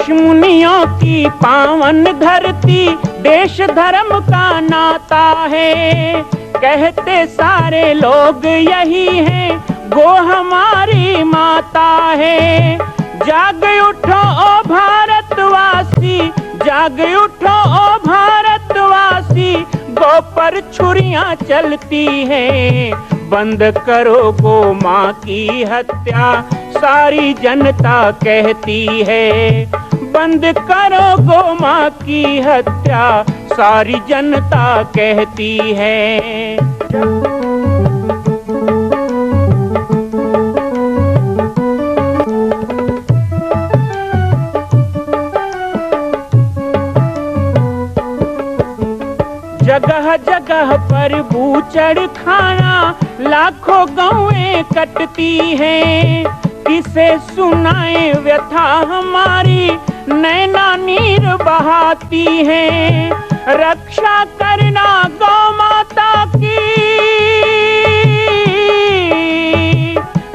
ऋषि मुनियों की पावन धरती, देश धर्म का नाता है। कहते सारे लोग यही हैं, गो हमारी माता है। जाग उठो ओ भारतवासी, जाग उठो ओ भारतवासी, गो पर छुरियां चलती हैं। बंद करो गो माँ की हत्या, सारी जनता कहती है। बंद करो गो माँ की हत्या, सारी जनता कहती है। जगह जगह पर बूचड़ खाना, लाखों गौएं कटती हैं। किसे सुनाए व्यथा हमारी, नैना नीर बहाती हैं। रक्षा करना गौ माता की,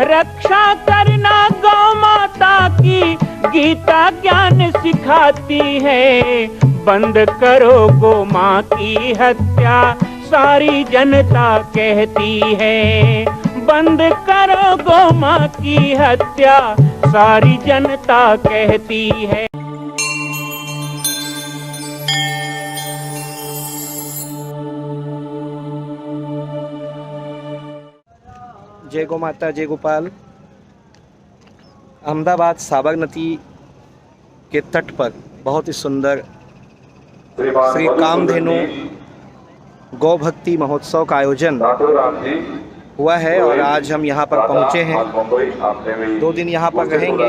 रक्षा करना गौ माता की, गीता ज्ञान सिखाती है। बंद करो गो माँ की हत्या, सारी जनता कहती है। बंद करो गो माँ की हत्या, सारी जनता कहती है। जय गौ माता, जय गोपाल। अहमदाबाद साबरमती के तट पर बहुत ही सुंदर श्री कामधेनु गौ भक्ति महोत्सव का आयोजन हुआ है और आज हम यहाँ पर पहुँचे हैं। 2 दिन यहाँ पर रहेंगे।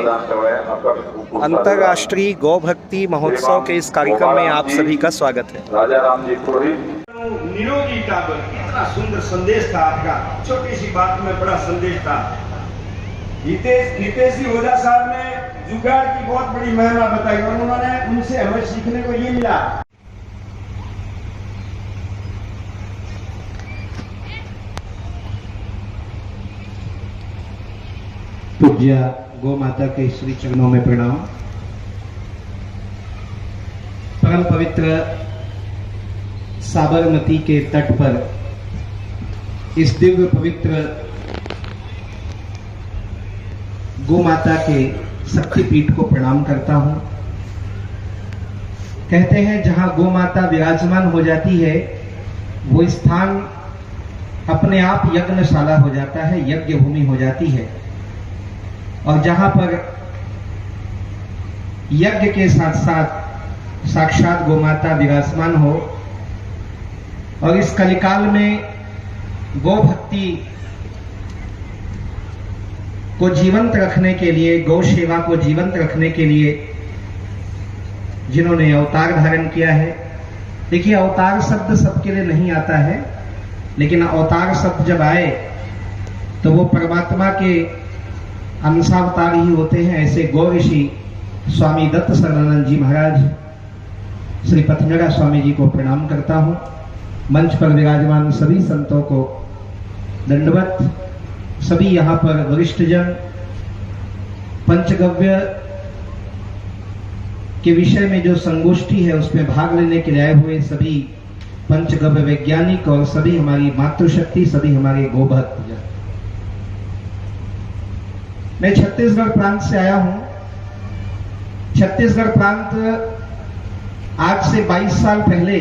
अंतर्राष्ट्रीय गौ भक्ति महोत्सव के इस कार्यक्रम में आप सभी का स्वागत है। राजा राम जी निरोगी टावर, कितना सुंदर संदेश था आपका। छोटी सी बात में बड़ा संदेश था। हितेश जी ओझा साहब ने जुगाड़ की बहुत बड़ी महिमा बताई और उन्होंने उनसे हमें सीखने को ये मिला। पूज्य गौ माता के श्री चरणों में प्रणाम। परम पवित्र साबरमती के तट पर इस दिव्य पवित्र गौ माता के शक्तिपीठ को प्रणाम करता हूं। कहते हैं जहां गौ माता विराजमान हो जाती है, वो स्थान अपने आप यज्ञशाला हो जाता है, यज्ञ भूमि हो जाती है। और जहां पर यज्ञ के साथ साथ साक्षात गौ माता विराजमान हो, और इस कलिकाल में गौ भक्ति को जीवंत रखने के लिए, गौ सेवा को जीवंत रखने के लिए जिन्होंने अवतार धारण किया है। देखिए, अवतार शब्द सबके लिए नहीं आता है, लेकिन अवतार शब्द जब आए तो वो परमात्मा के अंशावतार ही होते हैं। ऐसे गौ ऋषि स्वामी दत्त शरणानंद जी महाराज, श्री पथंजड़ा स्वामी जी को प्रणाम करता हूं। मंच पर विराजमान सभी संतों को दंडवत। सभी यहाँ पर वरिष्ठजन, पंचगव्य के विषय में जो संगोष्ठी है उसमें भाग लेने के लिए आए हुए सभी पंचगव्य वैज्ञानिक और सभी हमारी मातृशक्ति, सभी हमारे गोभक्तजन। मैं छत्तीसगढ़ प्रांत से आया हूं। छत्तीसगढ़ प्रांत आज से 22 साल पहले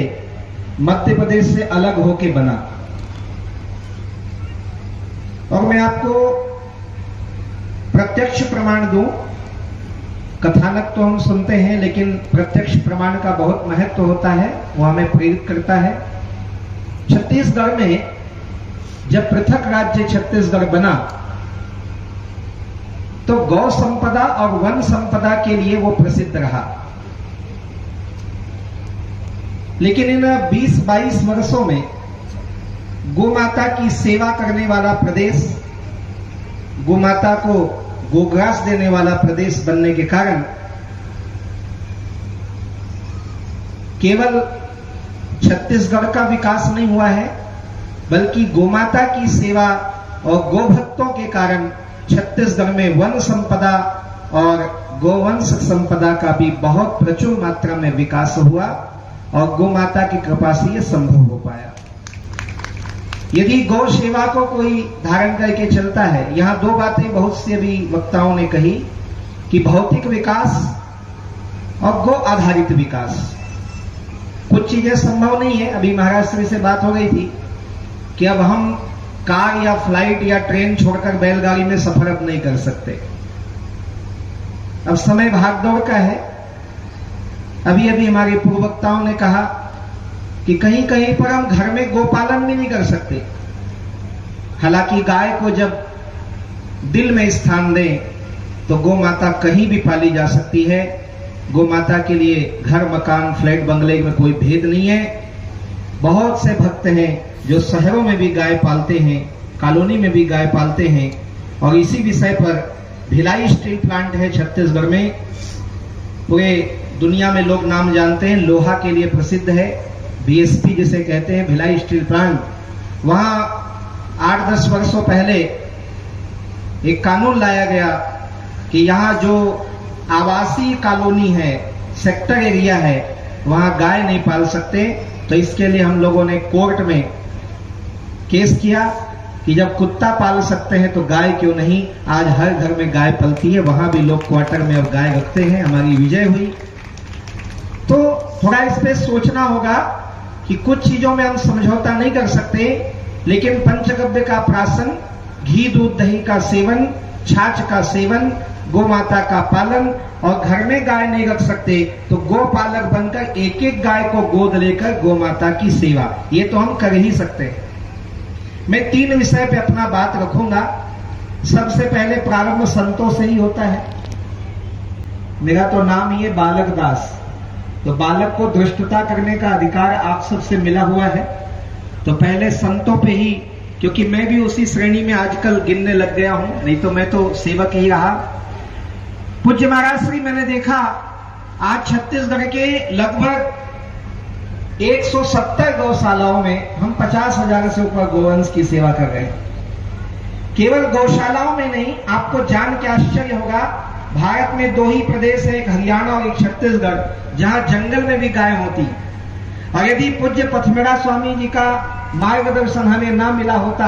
मध्य प्रदेश से अलग होके बना, और मैं आपको प्रत्यक्ष प्रमाण दूं। कथानक तो हम सुनते हैं, लेकिन प्रत्यक्ष प्रमाण का बहुत महत्व होता है, वो हमें प्रेरित करता है। छत्तीसगढ़ में जब पृथक राज्य छत्तीसगढ़ बना तो गौ संपदा और वन संपदा के लिए वो प्रसिद्ध रहा। लेकिन इन 20-22 वर्षों में गोमाता की सेवा करने वाला प्रदेश, गोमाता को गोग्रास देने वाला प्रदेश बनने के कारण केवल छत्तीसगढ़ का विकास नहीं हुआ है, बल्कि गोमाता की सेवा और गोभक्तों के कारण छत्तीसगढ़ में वन संपदा और गोवंश संपदा का भी बहुत प्रचुर मात्रा में विकास हुआ और गौ माता की कृपा से यह संभव हो पाया। यदि गौ सेवा को कोई धारण करके चलता है, यहां दो बातें बहुत से अभी वक्ताओं ने कही कि भौतिक विकास और गौ आधारित विकास। कुछ चीजें संभव नहीं है। अभी महाराज श्री से बात हो गई थी कि अब हम कार या फ्लाइट या ट्रेन छोड़कर बैलगाड़ी में सफर अब नहीं कर सकते। अब समय भागदौड़ का है। अभी अभी हमारे पूर्ववक्ताओं ने कहा कि कहीं कहीं पर हम घर में गोपालन भी नहीं कर सकते। हालांकि गाय को जब दिल में स्थान दें तो गौ माता कहीं भी पाली जा सकती है। गौ माता के लिए घर, मकान, फ्लैट, बंगले में कोई भेद नहीं है। बहुत से भक्त हैं जो शहरों में भी गाय पालते हैं, कॉलोनी में भी गाय पालते हैं। और इसी विषय पर भिलाई स्टील प्लांट है छत्तीसगढ़ में, पूरे दुनिया में लोग नाम जानते हैं, लोहा के लिए प्रसिद्ध है, बीएसपी जिसे कहते हैं, भिलाई स्टील प्लांट। वहां 8-10 वर्षों पहले एक कानून लाया गया कि यहां जो आवासीय कॉलोनी है, सेक्टर एरिया है, वहां गाय नहीं पाल सकते। तो इसके लिए हम लोगों ने कोर्ट में केस किया कि जब कुत्ता पाल सकते हैं तो गाय क्यों नहीं। आज हर घर में गाय पलती है, वहां भी लोग क्वार्टर में अब गाय रखते हैं। हमारी विजय हुई। तो थोड़ा इस पे सोचना होगा कि कुछ चीजों में हम समझौता नहीं कर सकते, लेकिन पंचगव्य का प्राशन, घी दूध दही का सेवन, छाछ का सेवन, गौ माता का पालन, और घर में गाय नहीं रख सकते तो गौ पालक बनकर एक एक गाय को गोद लेकर गौ माता की सेवा, ये तो हम कर ही सकते हैं। मैं 3 विषय पे अपना बात रखूंगा। सबसे पहले प्रारंभ संतों से ही होता है। मेरा तो नाम ही है बालक दास, तो बालक को दृष्टता करने का अधिकार आप सबसे मिला हुआ है। तो पहले संतों पे ही, क्योंकि मैं भी उसी श्रेणी में आजकल गिनने लग गया हूं, नहीं तो मैं तो सेवक ही रहा। पूज्य महाराज श्री, मैंने देखा आज छत्तीसगढ़ के लगभग 170 गौशालाओं में हम 50,000 से ऊपर गोवंश की सेवा कर रहे हैं। केवल गौशालाओं में नहीं, आपको जान के आश्चर्य होगा, भारत में 2 ही प्रदेश है, एक हरियाणा और एक छत्तीसगढ़, जहां जंगल में भी गाय होती है। और यदि पूज्य पथमेड़ा स्वामी जी का मार्गदर्शन हमें ना मिला होता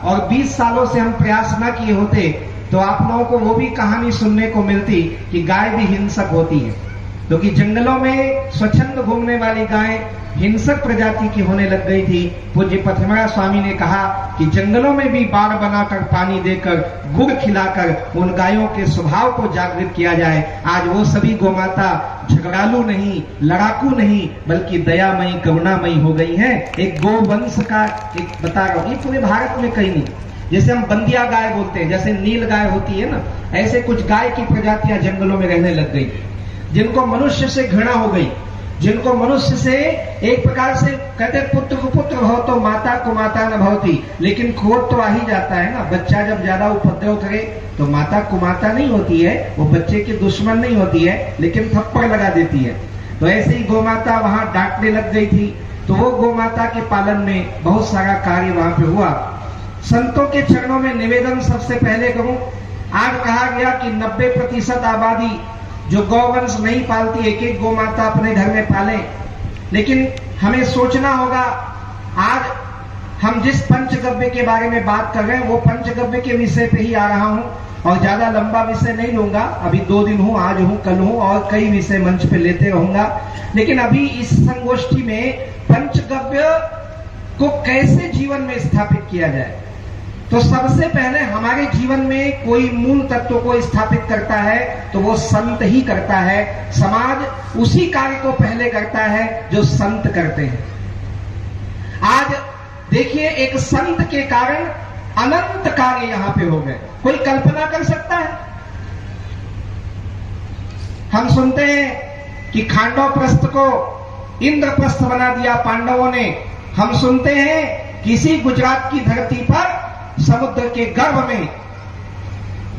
और 20 सालों से हम प्रयास ना किए होते तो आप लोगों को वो भी कहानी सुनने को मिलती कि गाय भी हिंसक होती है। क्योंकि जंगलों में स्वच्छंद घूमने वाली गाय हिंसक प्रजाति की होने लग गई थी। पूज्य पथमेड़ा स्वामी ने कहा कि जंगलों में भी बाड़ बनाकर, पानी देकर, गुड़ खिलाकर उन गायों के स्वभाव को जागृत किया जाए। आज वो सभी गौमाता झगड़ालू नहीं, लड़ाकू नहीं, बल्कि दयामयी, करुणामयी हो गई है। एक गोवंश का एक बता रहा हूं, ये पूरे भारत में कहीं नहीं। जैसे हम बंदिया गाय बोलते हैं, जैसे नील गाय होती है ना, ऐसे कुछ गाय की प्रजातियां जंगलों में रहने लग गई, जिनको मनुष्य से घृणा हो गई, जिनको मनुष्य से एक प्रकार से कहते पुत्र को पुत्र हो तो माता को माता न भवती, लेकिन क्रोध तो आ ही जाता है ना। बच्चा जब ज्यादा उपद्रव करे तो माता को माता नहीं होती है, वो बच्चे की दुश्मन नहीं होती है, लेकिन थप्पड़ लगा देती है। तो ऐसे ही गौमाता वहां डांटने लग गई थी। तो वो गौमाता के पालन में बहुत सारा कार्य वहां पे हुआ। संतों के चरणों में निवेदन सबसे पहले करूं, आज कहा गया कि 90% आबादी जो गौवंश नहीं पालती, एक एक गौ माता अपने घर में पाले। लेकिन हमें सोचना होगा, आज हम जिस पंचगव्य के बारे में बात कर रहे हैं वो पंचगव्य के विषय पे ही आ रहा हूं और ज्यादा लंबा विषय नहीं लूंगा। अभी 2 दिन हूं, आज हूं, कल हूं और कई विषय मंच पे लेते रहूंगा। लेकिन अभी इस संगोष्ठी में पंचगव्य को कैसे जीवन में स्थापित किया जाए, तो सबसे पहले हमारे जीवन में कोई मूल तत्व को स्थापित करता है तो वो संत ही करता है। समाज उसी कार्य को पहले करता है जो संत करते हैं। आज देखिए, एक संत के कारण अनंत कार्य यहां पे हो गए, कोई कल्पना कर सकता है? हम सुनते हैं कि खांडव प्रस्थ को इंद्रप्रस्थ बना दिया पांडवों ने। हम सुनते हैं किसी गुजरात की धरती पर समुद्र के गर्भ में,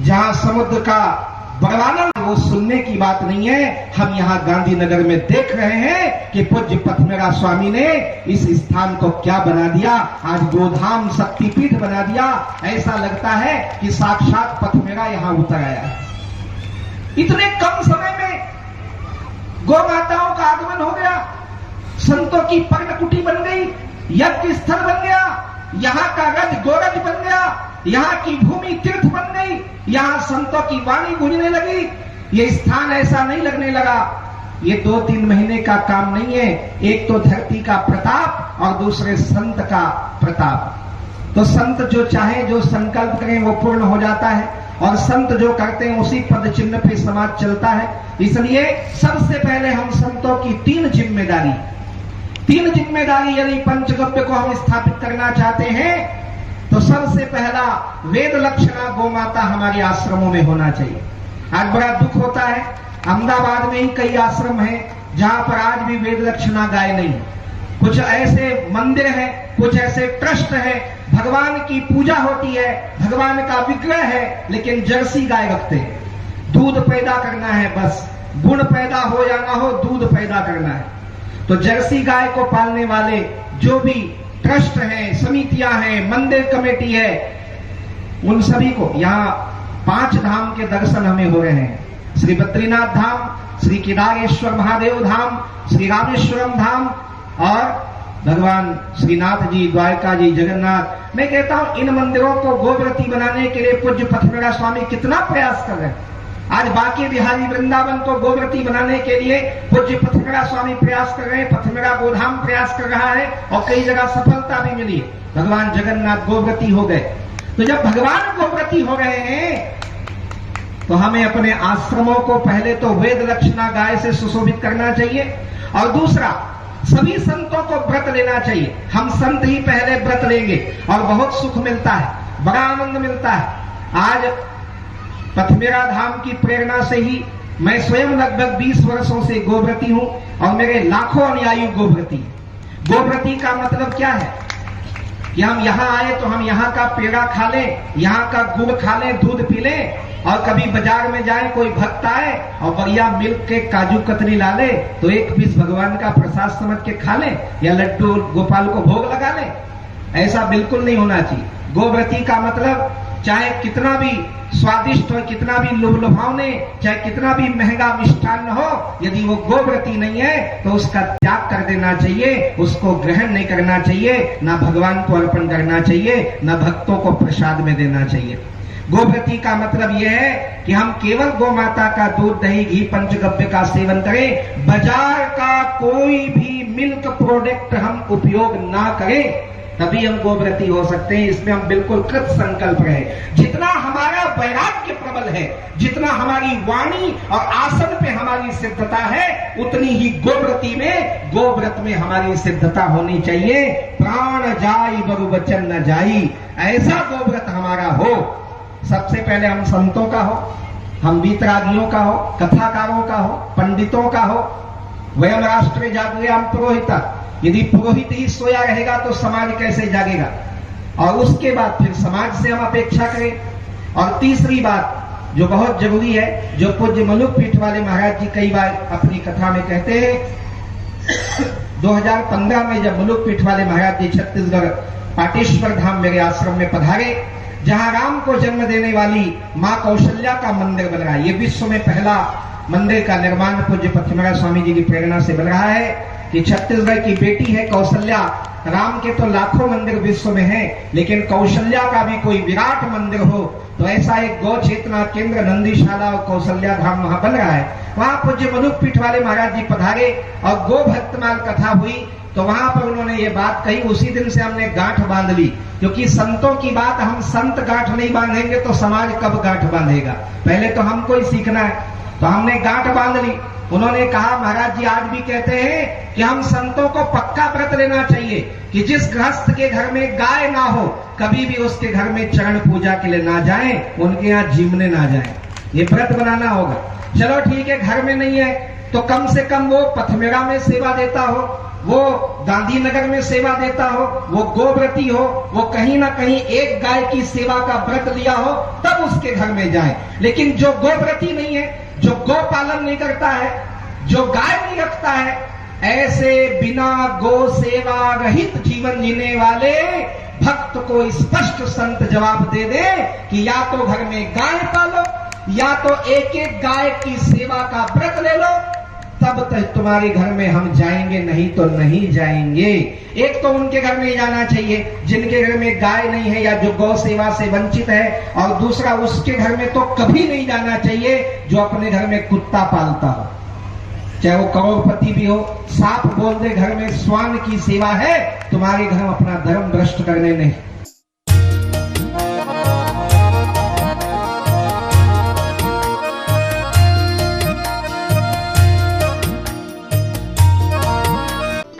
जहां समुद्र का बड़वाना, वो सुनने की बात नहीं है। हम यहां गांधीनगर में देख रहे हैं कि पूज्य पथमेड़ा स्वामी ने इस स्थान को क्या बना दिया, आज गोधाम शक्तिपीठ बना दिया। ऐसा लगता है कि साक्षात पथमेड़ा यहां उतर आया है। इतने कम समय में गौ माताओं का आगमन हो गया, संतों की पर्णकुटी बन गई, यज्ञ स्थल बन गया, यहाँ का रज गोरज बन गया, यहाँ की भूमि तीर्थ बन गई, यहाँ संतों की वाणी गूंजने लगी। ये स्थान ऐसा नहीं लगने लगा। ये 2-3 महीने का काम नहीं है। एक तो धरती का प्रताप और दूसरे संत का प्रताप। तो संत जो चाहे, जो संकल्प करें वो पूर्ण हो जाता है, और संत जो करते हैं उसी पद चिन्ह पे समाज चलता है। इसलिए सबसे पहले हम संतों की 3 जिम्मेदारी यदि पंचगव्य को हम स्थापित करना चाहते हैं तो सबसे पहला वेद लक्षणा गौ माता हमारे आश्रमों में होना चाहिए। आज बड़ा दुख होता है, अहमदाबाद में ही कई आश्रम हैं जहां पर आज भी वेद लक्षणा गाय नहीं है। कुछ ऐसे मंदिर हैं, कुछ ऐसे ट्रस्ट है, भगवान की पूजा होती है, भगवान का विग्रह है, लेकिन जर्सी गाय रखते हैं। दूध पैदा करना है, बस गुण पैदा हो या ना हो, दूध पैदा करना है। तो जर्सी गाय को पालने वाले जो भी ट्रस्ट हैं, समितियां हैं, मंदिर कमेटी है, उन सभी को यहाँ 5 धाम के दर्शन हमें हो रहे हैं। श्री बद्रीनाथ धाम, श्री केदारेश्वर महादेव धाम, श्री रामेश्वरम धाम और भगवान श्रीनाथ जी, द्वारका जी, जगन्नाथ। मैं कहता हूं इन मंदिरों को गोव्रती बनाने के लिए पूज्य पथमेड़ा स्वामी कितना प्रयास कर रहे हैं। आज बाकी बिहारी वृंदावन को गोव्रती बनाने के लिए पूज्य पथमेड़ा स्वामी प्रयास कर रहे हैं, पथमेड़ा गोधाम प्रयास कर रहा है और कई जगह सफलता भी मिली। भगवान जगन्नाथ गोव्रती हो गए। तो जब भगवान गोव्रती हो रहे हैं तो हमें अपने आश्रमों को पहले तो वेद लक्षणा गाय से सुशोभित करना चाहिए, और दूसरा सभी संतों को व्रत लेना चाहिए। हम संत ही पहले व्रत लेंगे और बहुत सुख मिलता है, बड़ा आनंद मिलता है। आज पथमेड़ा धाम की प्रेरणा से ही मैं स्वयं लगभग 20 वर्षों से गोव्रती हूं और मेरे लाखों अनुयायी गोव्रती। गोव्रती का मतलब क्या है कि हम यहाँ आए तो हम यहाँ का पेड़ा खा लें, यहाँ का गुड़ खा लें, दूध पी लें, और कभी बाजार में जाए कोई भक्त आए और बढ़िया मिल्क के काजू कतरी ला ले तो एक पीस भगवान का प्रसाद समझ के खा ले, या लड्डू गोपाल को भोग लगा ले। ऐसा बिल्कुल नहीं होना चाहिए। गोव्रती का मतलब चाहे कितना भी स्वादिष्ट हो, कितना भी लुभावने, चाहे कितना भी महंगा मिष्ठान हो, यदि वो गोव्रती नहीं है तो उसका त्याग कर देना चाहिए, उसको ग्रहण नहीं करना चाहिए, ना भगवान को अर्पण करना चाहिए, ना भक्तों को प्रसाद में देना चाहिए। गोव्रती का मतलब यह है कि हम केवल गौ माता का दूध, दही, घी, पंचगव्य का सेवन करें, बाजार का कोई भी मिल्क प्रोडक्ट हम उपयोग ना करें, तभी हम गोव्रती हो सकते हैं। इसमें हम बिल्कुल कृत संकल्प रहे। जितना हमारा वैराग्य प्रबल है, जितना हमारी वाणी और आसन पे हमारी सिद्धता है, उतनी ही गोव्रती में, गोव्रत में हमारी सिद्धता होनी चाहिए। प्राण जाई बरु वचन न जाई, ऐसा गोव्रत हमारा हो। सबसे पहले हम संतों का हो, हम वीतरागियों का हो, कथाकारों का हो, पंडितों का हो। वयम राष्ट्रे जागृयाम पुरोहिता, यदि पुरोहित ही सोया रहेगा तो समाज कैसे जागेगा। और उसके बाद फिर समाज से हम अपेक्षा करें। और तीसरी बात जो बहुत जरूरी है, जो पूज्य मलुक पीठ वाले महाराज जी कई बार अपनी कथा में कहते हैं, 2015 में जब मलुक पीठ वाले महाराज जी छत्तीसगढ़ पाटेश्वर धाम मेरे आश्रम में पधारे, जहां राम को जन्म देने वाली मां कौशल्या का मंदिर बन रहा है। ये विश्व में पहला मंदिर का निर्माण पूज्य पथमेड़ा स्वामी जी की प्रेरणा से बन रहा है कि छत्तीसगढ़ की बेटी है कौशल्या। राम के तो लाखों मंदिर विश्व में हैं, लेकिन कौशल्या का भी कोई विराट मंदिर हो तो ऐसा एक गौ चेतना केंद्र नंदीशाला और कौशल्या धाम वहां बन रहा है। वहां पूज्य मलुक पीठ वाले महाराज जी पधारे और गो भक्तमाल कथा हुई, तो वहां पर उन्होंने ये बात कही। उसी दिन से हमने गांठ बांध ली, क्योंकि संतों की बात, हम संत गांठ नहीं बांधेंगे तो समाज कब गांठ बांधेगा। पहले तो हमको ही सीखना है, तो हमने गांठ बांध ली। उन्होंने कहा महाराज जी आज भी कहते हैं कि हम संतों को पक्का व्रत लेना चाहिए कि जिस गृहस्थ के घर में गाय ना हो, कभी भी उसके घर में चरण पूजा के लिए ना जाएं, उनके यहाँ जीवने ना जाएं। ये व्रत बनाना होगा। चलो ठीक है, घर में नहीं है तो कम से कम वो पथमेड़ा में सेवा देता हो, वो गांधीनगर में सेवा देता हो, वो गोव्रती हो, वो कहीं ना कहीं एक गाय की सेवा का व्रत लिया हो, तब उसके घर में जाए। लेकिन जो गोव्रती नहीं है, जो गौ पालन नहीं करता है, जो गाय नहीं रखता है, ऐसे बिना गो सेवा रहित जीवन जीने वाले भक्त को स्पष्ट संत जवाब दे दे कि या तो घर में गाय पालो या तो एक एक गाय की सेवा का व्रत ले लो, तब तक तुम्हारे घर में हम जाएंगे, नहीं तो नहीं जाएंगे। एक तो उनके घर में जाना चाहिए जिनके घर में गाय नहीं है या जो गौ सेवा से वंचित है, और दूसरा उसके घर में तो कभी नहीं जाना चाहिए जो अपने घर में कुत्ता पालता हो, चाहे वो करोड़पति भी हो। सांप बोल दे घर में श्वान की सेवा है, तुम्हारे घर में अपना धर्म भ्रष्ट करने नहीं।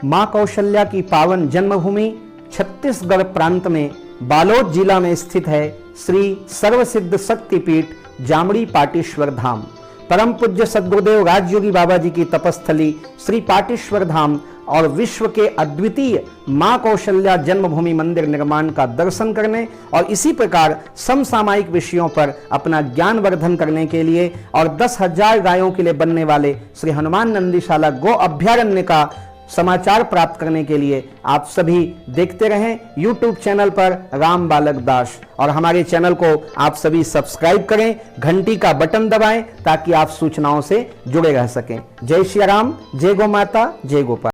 मां कौशल्या की पावन जन्मभूमि छत्तीसगढ़ प्रांत में बालोद जिला में स्थित है श्री सर्वसिद्ध शक्तिपीठ जामड़ी पाटेश्वर धाम। परम पूज्य सद्गुरुदेव राजयोगी बाबा जी की तपस्थली श्री पाटेश्वर धाम और विश्व के अद्वितीय मां कौशल्या जन्मभूमि मंदिर निर्माण का दर्शन करने और इसी प्रकार समसामयिक विषयों पर अपना ज्ञान वर्धन करने के लिए और 10,000 गायों के लिए बनने वाले श्री हनुमान नंदीशाला गो अभ्यारण्य का समाचार प्राप्त करने के लिए आप सभी देखते रहें YouTube चैनल पर राम बालक दास, और हमारे चैनल को आप सभी सब्सक्राइब करें, घंटी का बटन दबाएं ताकि आप सूचनाओं से जुड़े रह सकें। जय श्री राम, जय गौ माता, जय गोपाल।